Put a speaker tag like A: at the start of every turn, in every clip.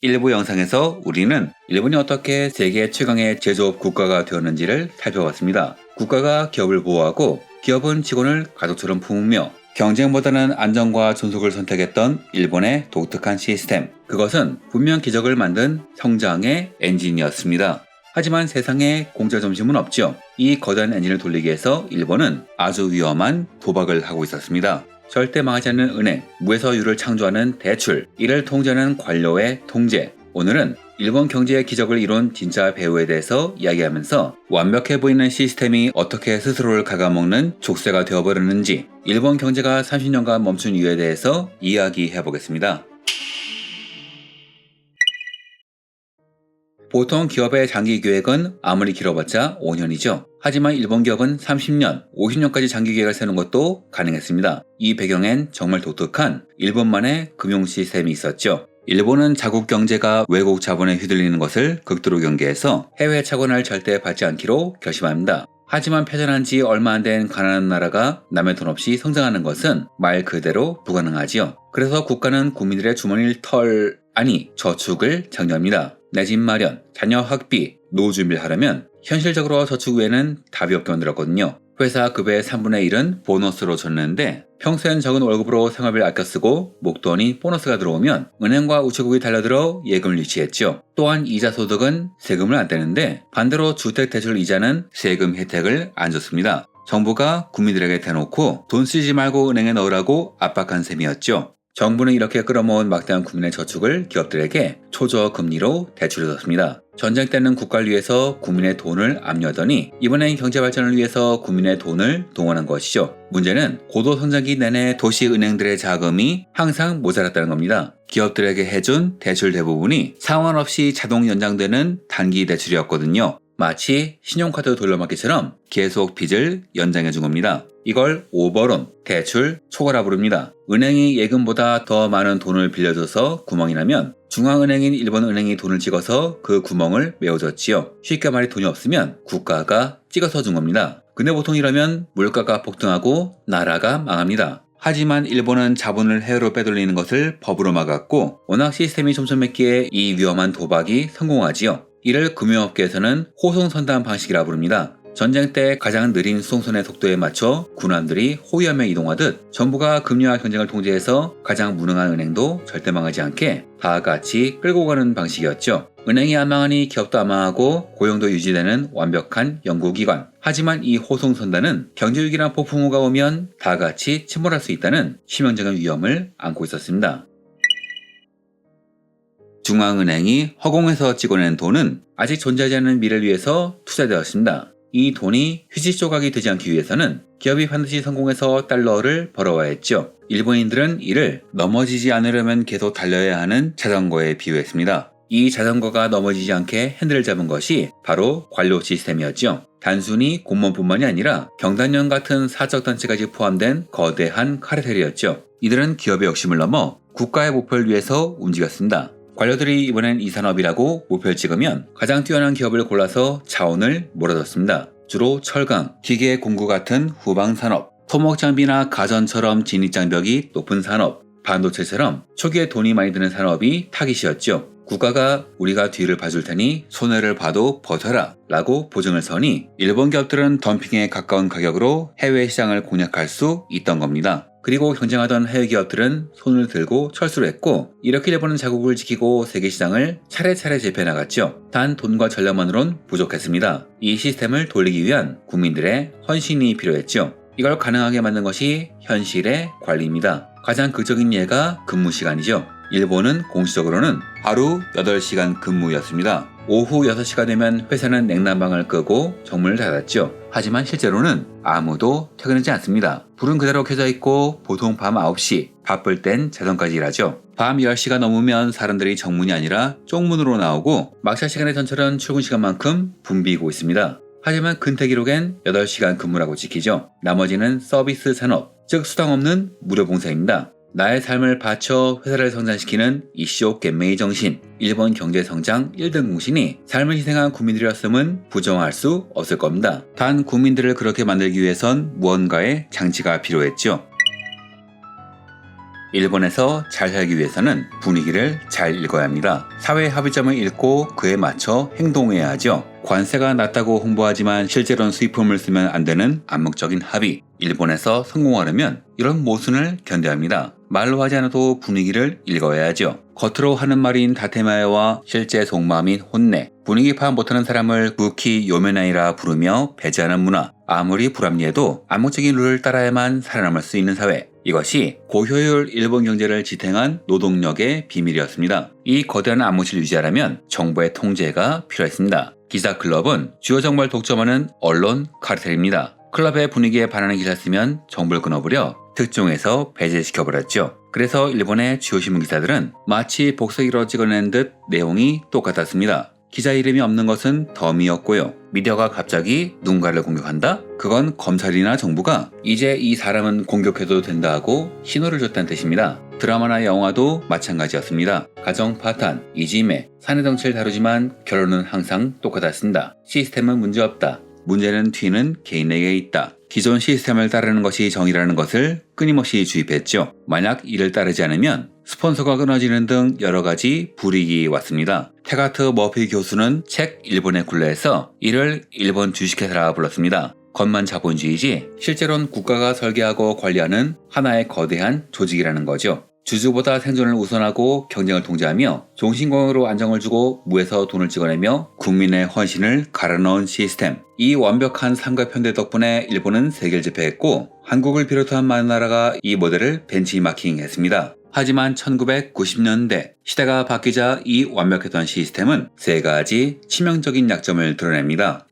A: 일부 영상에서 우리는 일본이 어떻게 세계 최강의 제조업 국가가 되었는지를 살펴봤습니다. 국가가 기업을 보호하고 기업은 직원을 가족처럼 품으며 경쟁보다는 안정과 존속을 선택했던 일본의 독특한 시스템. 그것은 분명 기적을 만든 성장의 엔진이었습니다. 하지만 세상에 공짜 점심은 없죠. 이 거대한 엔진을 돌리기 위해서 일본은 아주 위험한 도박을 하고 있었습니다. 절대 망하지 않는 은행, 무에서 유를 창조하는 대출, 이를 통제하는 관료의 통제. 오늘은 일본 경제의 기적을 이룬 진짜 배우에 대해서 이야기하면서 완벽해 보이는 시스템이 어떻게 스스로를 갉아먹는 족쇄가 되어버렸는지, 일본 경제가 30년간 멈춘 이유에 대해서 이야기해보겠습니다. 보통 기업의 장기 계획은 아무리 길어봤자 5년이죠. 하지만 일본 기업은 30년, 50년까지 장기 계획을 세우는 것도 가능했습니다. 이 배경엔 정말 독특한 일본만의 금융 시스템이 있었죠. 일본은 자국 경제가 외국 자본에 휘둘리는 것을 극도로 경계해서 해외 차관을 절대 받지 않기로 결심합니다. 하지만 패전한 지 얼마 안 된 가난한 나라가 남의 돈 없이 성장하는 것은 말 그대로 불가능하지요. 그래서 국가는 국민들의 주머니를 저축을 장려합니다. 내 집 마련, 자녀 학비, 노후 준비를 하려면 현실적으로 저축 외에는 답이 없게 만들었거든요. 회사 급여의 3분의 1은 보너스로 줬는데 평소엔 적은 월급으로 생활비를 아껴 쓰고 목돈이 보너스가 들어오면 은행과 우체국이 달려들어 예금을 유치했죠. 또한 이자 소득은 세금을 안 떼는데 반대로 주택대출 이자는 세금 혜택을 안 줬습니다. 정부가 국민들에게 대놓고 돈 쓰지 말고 은행에 넣으라고 압박한 셈이었죠. 정부는 이렇게 끌어모은 막대한 국민의 저축을 기업들에게 초저금리로 대출해줬습니다. 전쟁 때는 국가를 위해서 국민의 돈을 압류하더니 이번엔 경제 발전을 위해서 국민의 돈을 동원한 것이죠. 문제는 고도 성장기 내내 도시 은행들의 자금이 항상 모자랐다는 겁니다. 기업들에게 해준 대출 대부분이 상환 없이 자동 연장되는 단기 대출이었거든요. 마치 신용카드 돌려막기처럼 계속 빚을 연장해준 겁니다. 이걸 오버론, 대출, 초과라 부릅니다. 은행이 예금보다 더 많은 돈을 빌려줘서 구멍이 나면 중앙은행인 일본은행이 돈을 찍어서 그 구멍을 메워줬지요. 쉽게 말해 돈이 없으면 국가가 찍어서 준 겁니다. 근데 보통 이러면 물가가 폭등하고 나라가 망합니다. 하지만 일본은 자본을 해외로 빼돌리는 것을 법으로 막았고 워낙 시스템이 촘촘했기에 이 위험한 도박이 성공하지요. 이를 금융업계에서는 호송선단 방식이라 부릅니다. 전쟁 때 가장 느린 수송선의 속도에 맞춰 군함들이 호위함에 이동하듯 정부가 금리와 경쟁을 통제해서 가장 무능한 은행도 절대 망하지 않게 다 같이 끌고 가는 방식이었죠. 은행이 안 망하니 기업도 안 망하고 고용도 유지되는 완벽한 연구기관. 하지만 이 호송선단은 경제위기나 폭풍우가 오면 다 같이 침몰할 수 있다는 치명적인 위험을 안고 있었습니다. 중앙은행이 허공에서 찍어낸 돈은 아직 존재하지 않는 미래를 위해서 투자되었습니다. 이 돈이 휴지 조각이 되지 않기 위해서는 기업이 반드시 성공해서 달러를 벌어와야 했죠. 일본인들은 이를 넘어지지 않으려면 계속 달려야 하는 자전거에 비유했습니다. 이 자전거가 넘어지지 않게 핸들을 잡은 것이 바로 관료 시스템이었죠. 단순히 공무원뿐만이 아니라 경단련 같은 사적단체까지 포함된 거대한 카르텔이었죠. 이들은 기업의 욕심을 넘어 국가의 목표를 위해서 움직였습니다. 관료들이 이번엔 이 산업이라고 목표를 찍으면 가장 뛰어난 기업을 골라서 자원을 몰아줬습니다. 주로 철강, 기계 공구 같은 후방산업, 토목장비나 가전처럼 진입장벽이 높은 산업, 반도체처럼 초기에 돈이 많이 드는 산업이 타깃이었죠. 국가가 우리가 뒤를 봐줄 테니 손해를 봐도 버텨라 라고 보증을 서니 일본 기업들은 덤핑에 가까운 가격으로 해외 시장을 공략할 수 있던 겁니다. 그리고 경쟁하던 해외 기업들은 손을 들고 철수를 했고 이렇게 일본은 자국을 지키고 세계 시장을 차례차례 제패해 나갔죠. 단 돈과 전략만으론 부족했습니다. 이 시스템을 돌리기 위한 국민들의 헌신이 필요했죠. 이걸 가능하게 만든 것이 현실의 관리입니다. 가장 극적인 예가 근무 시간이죠. 일본은 공식적으로는 하루 8시간 근무였습니다. 오후 6시가 되면 회사는 냉난방을 끄고 정문을 닫았죠. 하지만 실제로는 아무도 퇴근하지 않습니다. 불은 그대로 켜져 있고 보통 밤 9시, 바쁠 땐 자정까지 일하죠. 밤 10시가 넘으면 사람들이 정문이 아니라 쪽문으로 나오고 막차 시간의 전철은 출근 시간만큼 붐비고 있습니다. 하지만 근태 기록엔 8시간 근무라고 찍히죠. 나머지는 서비스 산업, 즉 수당 없는 무료 봉사입니다. 나의 삶을 바쳐 회사를 성장시키는 이쇼 겐메이 정신, 일본 경제 성장 1등 공신이 삶을 희생한 국민들이었음은 부정할 수 없을 겁니다. 단 국민들을 그렇게 만들기 위해선 무언가의 장치가 필요했죠. 일본에서 잘 살기 위해서는 분위기를 잘 읽어야 합니다. 사회 합의점을 읽고 그에 맞춰 행동해야 하죠. 관세가 낮다고 홍보하지만 실제로는 수입품을 쓰면 안 되는 암묵적인 합의. 일본에서 성공하려면 이런 모순을 견뎌야 합니다. 말로 하지 않아도 분위기를 읽어야 하죠. 겉으로 하는 말인 다테마에와 실제 속마음인 혼내, 분위기 파악 못하는 사람을 구키 요메나이라 부르며 배제하는 문화, 아무리 불합리해도 암묵적인 룰을 따라야만 살아남을 수 있는 사회. 이것이 고효율 일본 경제를 지탱한 노동력의 비밀이었습니다. 이 거대한 암묵을 유지하려면 정부의 통제가 필요했습니다. 기사클럽은 주요 정보를 독점하는 언론 카르텔입니다. 클럽의 분위기에 반하는 기사를 쓰면 정보를 끊어버려 특종에서 배제시켜버렸죠. 그래서 일본의 주요 신문 기사들은 마치 복사기로 찍어낸 듯 내용이 똑같았습니다. 기자 이름이 없는 것은 덤이었고요. 미디어가 갑자기 누군가를 공격한다? 그건 검찰이나 정부가 이제 이 사람은 공격해도 된다 하고 신호를 줬다는 뜻입니다. 드라마나 영화도 마찬가지였습니다. 가정 파탄, 이지메, 사내 정치를 다루지만 결론은 항상 똑같았습니다. 시스템은 문제없다. 문제는 뒤는 개인에게 있다. 기존 시스템을 따르는 것이 정의라는 것을 끊임없이 주입했죠. 만약 이를 따르지 않으면 스폰서가 끊어지는 등 여러 가지 불이익이 왔습니다. 테가트 머피 교수는 책 일본의 굴레에서 이를 일본 주식회사라 불렀습니다. 겉만 자본주의지 실제로는 국가가 설계하고 관리하는 하나의 거대한 조직이라는 거죠. 주주보다 생존을 우선하고 경쟁을 통제하며 종신공으로 안정을 주고 무에서 돈을 찍어내며 국민의 헌신을 갈아넣은 시스템. 이 완벽한 삶과 편대 덕분에 일본은 세계를 제패했고 한국을 비롯한 많은 나라가 이 모델을 벤치마킹했습니다. 하지만 1990년대 시대가 바뀌자 이 완벽했던 시스템은 세 가지 치명적인 약점을 드러냅니다.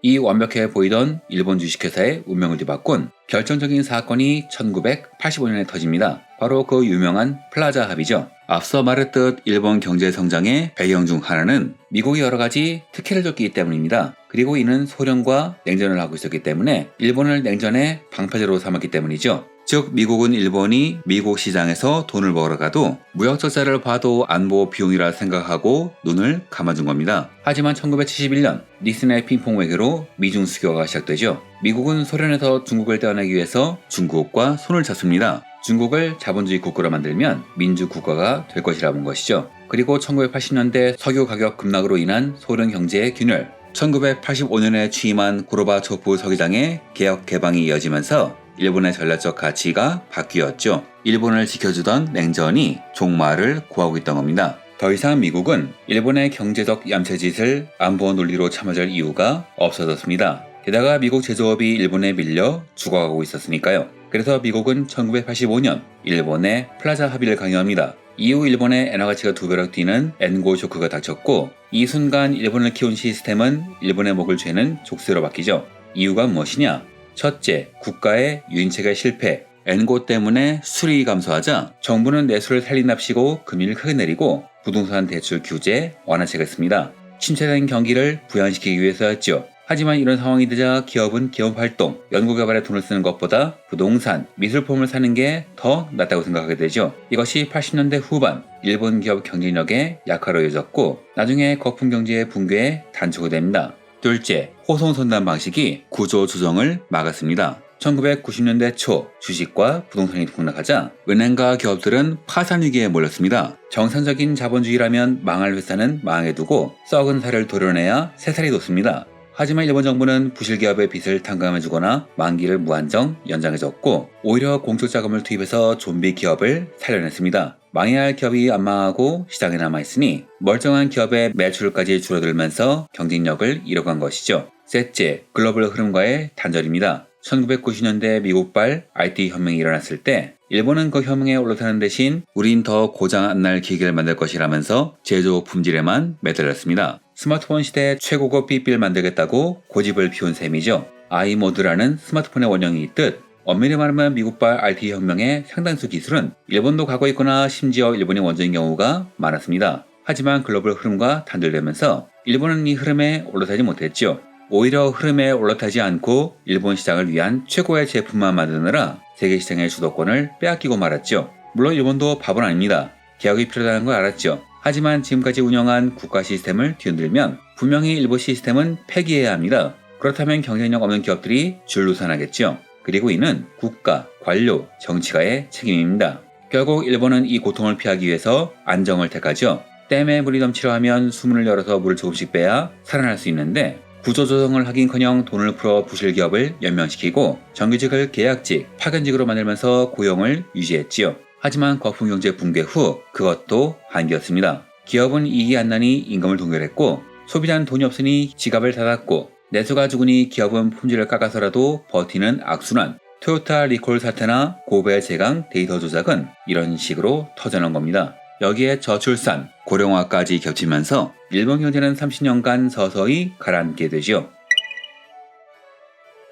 A: 이 완벽해 보이던 일본 주식회사의 운명을 뒤바꾼 결정적인 사건이 1985년에 터집니다. 바로 그 유명한 플라자 합의죠. 앞서 말했듯 일본 경제 성장의 배경 중 하나는 미국이 여러 가지 특혜를 줬기 때문입니다. 그리고 이는 소련과 냉전을 하고 있었기 때문에 일본을 냉전의 방파제로 삼았기 때문이죠. 즉 미국은 일본이 미국 시장에서 돈을 벌어 가도 무역 적자를 봐도 안보 비용이라 생각하고 눈을 감아준 겁니다. 하지만 1971년 닉슨의 핑퐁 외교로 미중 수교가 시작되죠. 미국은 소련에서 중국을 떼어내기 위해서 중국과 손을 쳤습니다. 중국을 자본주의 국가로 만들면 민주 국가가 될 것이라 본 것이죠. 그리고 1980년대 석유 가격 급락으로 인한 소련 경제의 균열, 1985년에 취임한 고르바초프 서기장의 개혁 개방이 이어지면서 일본의 전략적 가치가 바뀌었죠. 일본을 지켜주던 냉전이 종말을 구하고 있던 겁니다. 더 이상 미국은 일본의 경제적 얌체짓을 안보 논리로 참아줄 이유가 없어졌습니다. 게다가 미국 제조업이 일본에 밀려 죽어가고 있었으니까요. 그래서 미국은 1985년 일본에 플라자 합의를 강요합니다. 이후 일본의 엔화 가치가 2배로 뛰는 엔고 쇼크가 닥쳤고 이 순간 일본을 키운 시스템은 일본의 목을 죄는 족쇄로 바뀌죠. 이유가 무엇이냐? 첫째, 국가의 유인책의 실패. 엔고 때문에 수익이 감소하자 정부는 내수를 살리납시고 금리를 크게 내리고 부동산 대출 규제 완화책을 씁니다. 침체된 경기를 부양시키기 위해서였죠. 하지만 이런 상황이 되자 기업은 기업활동, 연구개발에 돈을 쓰는 것보다 부동산, 미술품을 사는 게 더 낫다고 생각하게 되죠. 이것이 80년대 후반 일본 기업 경쟁력의 약화로 이어졌고 나중에 거품 경제의 붕괴에 단초가 됩니다. 둘째, 호송선단 방식이 구조 조정을 막았습니다. 1990년대 초 주식과 부동산이 폭락하자 은행과 기업들은 파산 위기에 몰렸습니다. 정상적인 자본주의라면 망할 회사는 망하게 두고 썩은 살을 도려내야 새살이 돋습니다. 하지만 일본 정부는 부실 기업의 빚을 탕감해주거나 만기를 무한정 연장해줬고 오히려 공적 자금을 투입해서 좀비 기업을 살려냈습니다. 망해야 할 기업이 안 망하고 시장에 남아있으니 멀쩡한 기업의 매출까지 줄어들면서 경쟁력을 잃어간 것이죠. 셋째, 글로벌 흐름과의 단절입니다. 1990년대 미국발 IT 혁명이 일어났을 때 일본은 그 혁명에 올라타는 대신 우린 더 고장 안 날 기계를 만들 것이라면서 제조 품질에만 매달렸습니다. 스마트폰 시대에 최고급 삐삐를 만들겠다고 고집을 피운 셈이죠. 아이모드라는 스마트폰의 원형이 있듯 엄밀히 말하면 미국발 IT 혁명의 상당수 기술은 일본도 갖고 있거나 심지어 일본이 원조인 경우가 많았습니다. 하지만 글로벌 흐름과 단절되면서 일본은 이 흐름에 올라타지 못했죠. 오히려 흐름에 올라타지 않고 일본 시장을 위한 최고의 제품만 만드느라 세계 시장의 주도권을 빼앗기고 말았죠. 물론 일본도 바보는 아닙니다. 개혁이 필요하다는 걸 알았죠. 하지만 지금까지 운영한 국가 시스템을 뒤흔들면 분명히 일부 시스템은 폐기해야 합니다. 그렇다면 경쟁력 없는 기업들이 줄루산하겠죠. 그리고 이는 국가, 관료, 정치가의 책임입니다. 결국 일본은 이 고통을 피하기 위해서 안정을 택하죠. 댐에 물이 넘치려 하면 수문을 열어서 물을 조금씩 빼야 살아날 수 있는데 구조조정을 하긴커녕 돈을 풀어 부실 기업을 연명시키고 정규직을 계약직, 파견직으로 만들면서 고용을 유지했지요. 하지만 거품경제 붕괴 후 그것도 한계였습니다. 기업은 이익이 안 나니 임금을 동결했고 소비자는 돈이 없으니 지갑을 닫았고 내수가 죽으니 기업은 품질을 깎아서라도 버티는 악순환. 토요타 리콜 사태나 고배 제강 데이터 조작은 이런 식으로 터져난 겁니다. 여기에 저출산, 고령화까지 겹치면서 일본 경제는 30년간 서서히 가라앉게 되죠.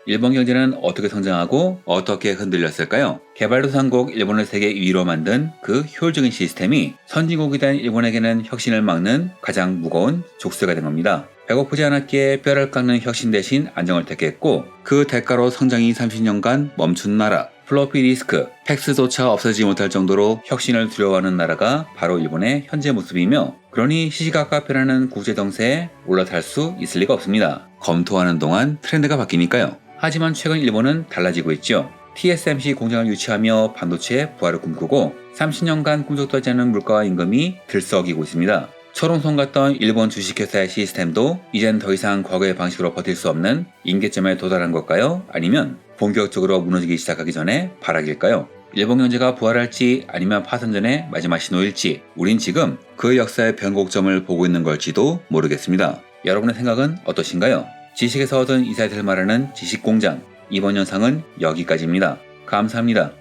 A: 일본 경제는 어떻게 성장하고 어떻게 흔들렸을까요? 개발도상국 일본을 세계 2위로 만든 그 효율적인 시스템이 선진국이 된 일본에게는 혁신을 막는 가장 무거운 족쇄가 된 겁니다. 배고프지 않았기에 뼈를 깎는 혁신 대신 안정을 택했고 그 대가로 성장이 30년간 멈춘 나라, 플로피 디스크, 팩스조차 없어지지 못할 정도로 혁신을 두려워하는 나라가 바로 일본의 현재 모습이며 그러니 시시각각 변하는 국제정세에 올라탈 수 있을 리가 없습니다. 검토하는 동안 트렌드가 바뀌니까요. 하지만 최근 일본은 달라지고 있죠. TSMC 공장을 유치하며 반도체 부활을 꿈꾸고 30년간 꿈쩍도 하지 않은 물가와 임금이 들썩이고 있습니다. 철옹성 같던 일본 주식회사의 시스템도 이젠 더 이상 과거의 방식으로 버틸 수 없는 임계점에 도달한 걸까요? 아니면 본격적으로 무너지기 시작하기 전에 발악일까요? 일본 경제가 부활할지 아니면 파산전의 마지막 신호일지 우린 지금 그 역사의 변곡점을 보고 있는 걸지도 모르겠습니다. 여러분의 생각은 어떠신가요? 지식에서 얻은 이사이들 말하는 지식공장 이번 영상은 여기까지입니다. 감사합니다.